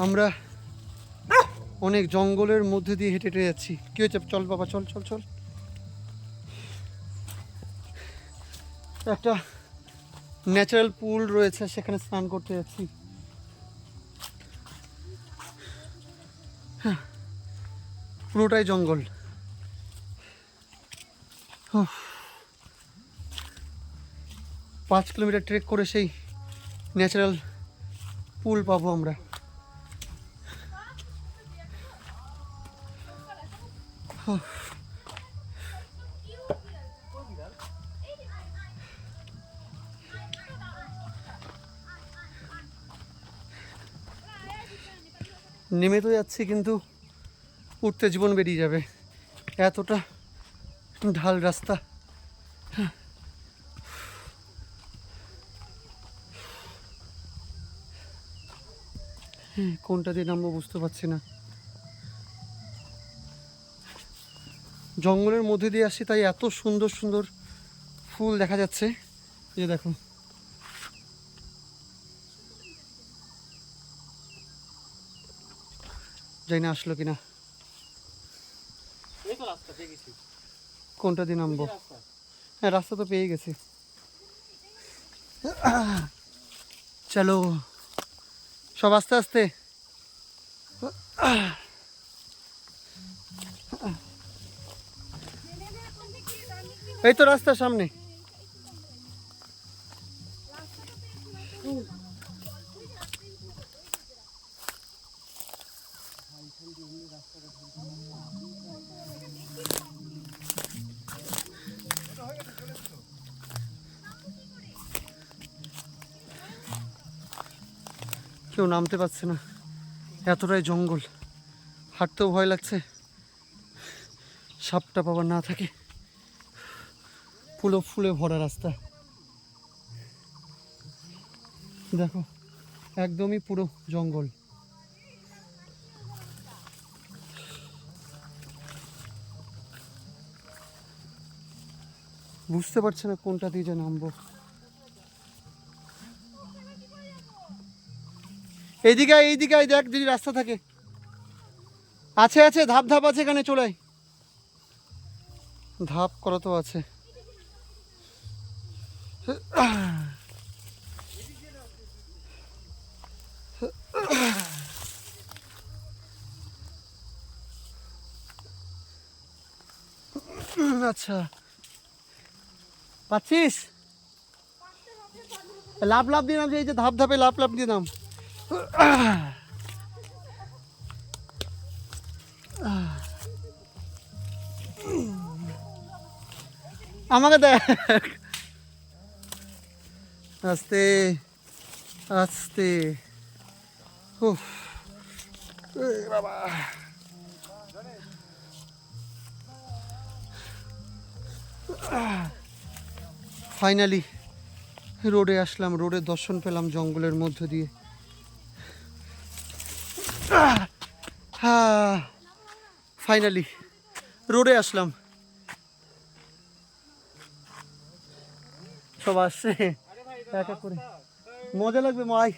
আমরা অনেক জঙ্গলের মধ্যে দিয়ে হেঁটে হেঁটে যাচ্ছি। কি হয়েছে? চল বাবা, চল চল চল। একটা ন্যাচারাল পুল রয়েছে, সেখানে স্নান করতে যাচ্ছি। পুরোটাই জঙ্গল। 5 কিলোমিটার ট্রেক করে সেই ন্যাচারাল পুল পাবো আমরা। নেমে তো যাচ্ছি, কিন্তু উঠতে জীবন বেরিয়ে যাবে, এতটা ঢাল রাস্তা। কোনটা দিয়ে নামবো বুঝতে পারছি না। জঙ্গলের মধ্যে দিয়ে আসছি, তাই এত সুন্দর সুন্দর ফুল দেখা যাচ্ছে। এই যে দেখো, জানি না আসলো কিনা। কোনটা দিয়ে নামবো? হ্যাঁ, রাস্তা তো পেয়ে গেছি। চলো সব আস্তে আস্তে। এই তো রাস্তার সামনে। কেউ নামতে পারছে না, এতটাই জঙ্গল। হাঁটতেও ভয় লাগছে, সাপটা পাবার না থাকে। ফুলে ফুলে ভরা রাস্তা, দেখো একদমই পুরো জঙ্গল। বুঝতে পারছি না কোনটা দিয়ে যে নামবো। এইদিকে এইদিকে দেখ, যদি রাস্তা থাকে। আছে আছে, ধাপ ধাপ আছে, এখানে চলে আয়। ধাপ করা তো আছে। আচ্ছা, পাচ্ছিস? লাভ লাভ দিয়ে নাম, এই যে ধাপ ধাপে লাভ লাভ দিয়ে নাম। আমাকে দেখ, আস্তে আস্তে। বাবা, ফাইনালি রোডে আসলাম, রোডের দর্শন পেলাম জঙ্গলের মধ্য দিয়ে। ফাইনালি রোডে আসলাম। সব আসছে এক এক করে, মজা লাগবে মাই।